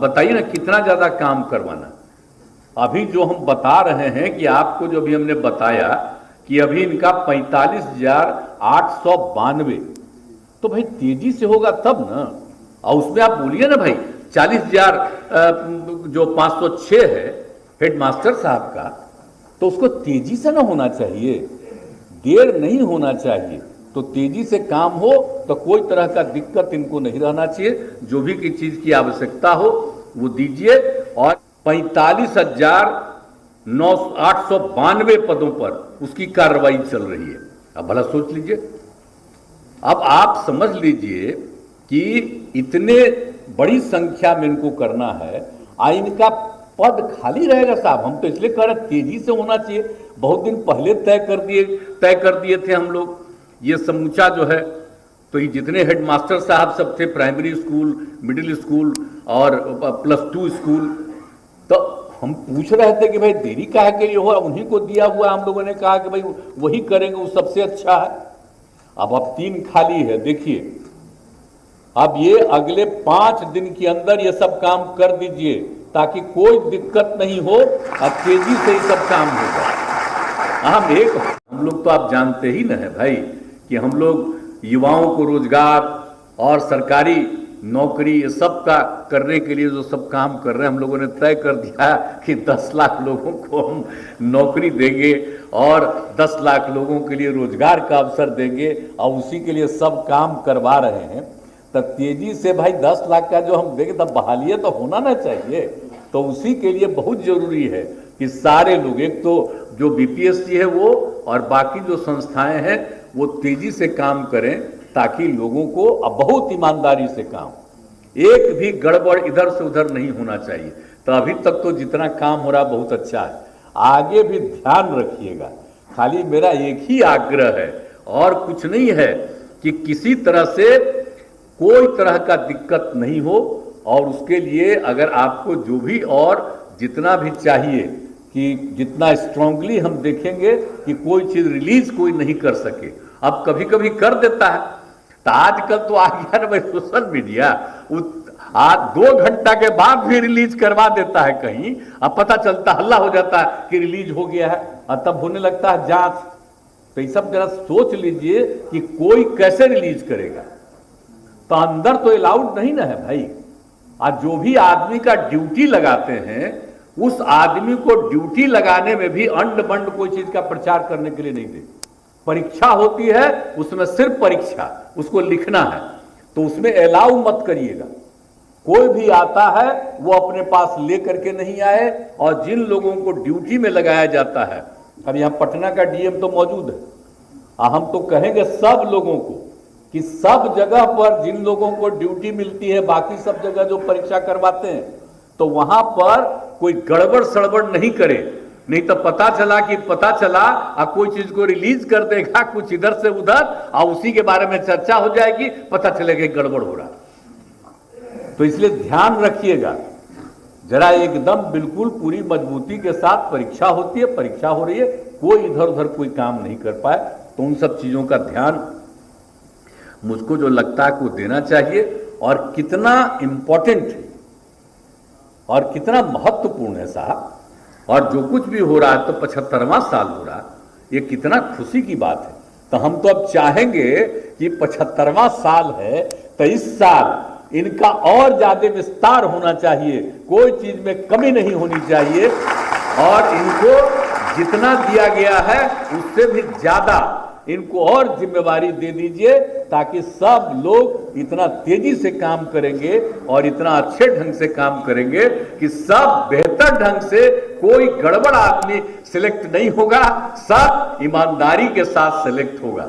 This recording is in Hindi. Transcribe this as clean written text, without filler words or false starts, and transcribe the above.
बताइए ना कितना ज्यादा काम करवाना। अभी जो हम बता रहे हैं कि आपको जो अभी हमने बताया कि अभी इनका 45,892, तो भाई तेजी से होगा तब ना। और उसमें आप बोलिए ना भाई 40,000 जो 506 है हेडमास्टर साहब का, तो उसको तेजी से ना होना चाहिए, देर नहीं होना चाहिए। तो तेजी से काम हो तो कोई तरह का दिक्कत इनको नहीं रहना चाहिए। जो भी की चीज की आवश्यकता हो वो दीजिए। और 45,892 पदों पर उसकी कार्रवाई चल रही है। अब भला सोच लीजिए, अब आप समझ लीजिए कि इतने बड़ी संख्या में इनको करना है, इनका पद खाली रहेगा साहब। हम तो इसलिए कह रहे तेजी से होना चाहिए। बहुत दिन पहले तय कर दिए थे हम लोग ये समूचा जो है। तो ये जितने हेडमास्टर साहब सब थे, प्राइमरी स्कूल, मिडिल स्कूल और +2 स्कूल, तो हम पूछ रहे थे कि भाई देरी काहे के लिए हो, उन्हीं को दिया हुआ। हम लोगों ने कहा कि भाई वही करेंगे, वो सबसे अच्छा है। अब 3 खाली है। देखिए अब ये अगले 5 दिन के अंदर ये सब काम कर दीजिए ताकि कोई दिक्कत नहीं हो और तेजी से ये सब काम होगा। हम लोग तो आप जानते ही ना है भाई कि हम लोग युवाओं को रोजगार और सरकारी नौकरी ये सब का करने के लिए जो सब काम कर रहे हैं, हम लोगों ने तय कर दिया कि 10 लाख लोगों को हम नौकरी देंगे और 10 लाख लोगों के लिए रोजगार का अवसर देंगे और उसी के लिए सब काम करवा रहे हैं। तो तेजी से भाई 10 लाख का जो हम देंगे तब बहाली तो होना ना चाहिए। तो उसी के लिए बहुत जरूरी है कि सारे लोग, एक तो जो बीपीएससी है वो और बाकी जो संस्थाएं हैं वो तेजी से काम करें ताकि लोगों को बहुत ईमानदारी से काम, एक भी गड़बड़ इधर से उधर नहीं होना चाहिए। तो अभी तक तो जितना काम हो रहा बहुत अच्छा है, आगे भी ध्यान रखिएगा। खाली मेरा एक ही आग्रह है और कुछ नहीं है कि किसी तरह से कोई तरह का दिक्कत नहीं हो। और उसके लिए अगर आपको जो भी और जितना भी चाहिए कि जितना स्ट्रांगली हम देखेंगे कि कोई चीज रिलीज कोई नहीं कर सके। अब कभी कभी कर देता है, तो आजकल तो आ गया ना भाई सोशल मीडिया, आज 2 घंटा के बाद भी रिलीज करवा देता है कहीं। अब पता चलता हल्ला हो जाता है कि रिलीज हो गया है और तब होने लगता है जांच। तो ये सब जरा सोच लीजिए कि कोई कैसे रिलीज करेगा। तो अंदर तो अलाउड नहीं ना है भाई। आज जो भी आदमी का ड्यूटी लगाते हैं उस आदमी को ड्यूटी लगाने में भी अंड बंड कोई चीज का प्रचार करने के लिए नहीं दे। परीक्षा होती है, उसमें सिर्फ परीक्षा, उसको लिखना है, तो उसमें अलाउ मत करिएगा। कोई भी आता है वो अपने पास ले करके नहीं आए। और जिन लोगों को ड्यूटी में लगाया जाता है, अब यहां पटना का डीएम तो मौजूद है, हम तो कहेंगे सब लोगों को कि सब जगह पर जिन लोगों को ड्यूटी मिलती है, बाकी सब जगह जो परीक्षा करवाते हैं, तो वहां पर कोई गड़बड़ सड़बड़ नहीं करे। नहीं तो पता चला और कोई चीज को रिलीज कर देगा कुछ इधर से उधर और उसी के बारे में चर्चा हो जाएगी, पता चलेगा गड़बड़ हो रहा। तो इसलिए ध्यान रखिएगा जरा, एकदम बिल्कुल पूरी मजबूती के साथ परीक्षा होती है, परीक्षा हो रही है, कोई इधर उधर कोई काम नहीं कर पाए। तो उन सब चीजों का ध्यान मुझको जो लगता है को देना चाहिए। और कितना इंपॉर्टेंट है और कितना महत्वपूर्ण है साहब। और जो कुछ भी हो रहा है तो 75वां साल हो रहा है, ये कितना खुशी की बात है। तो हम तो अब चाहेंगे कि 75वां साल है तो इस साल इनका और ज्यादा विस्तार होना चाहिए, कोई चीज में कमी नहीं होनी चाहिए। और इनको जितना दिया गया है उससे भी ज्यादा इनको और जिम्मेवारी दे दीजिए ताकि सब लोग इतना तेजी से काम करेंगे और इतना अच्छे ढंग से काम करेंगे कि सब बेहतर ढंग से, कोई गड़बड़ आदमी सिलेक्ट नहीं होगा, सब ईमानदारी के साथ सिलेक्ट होगा।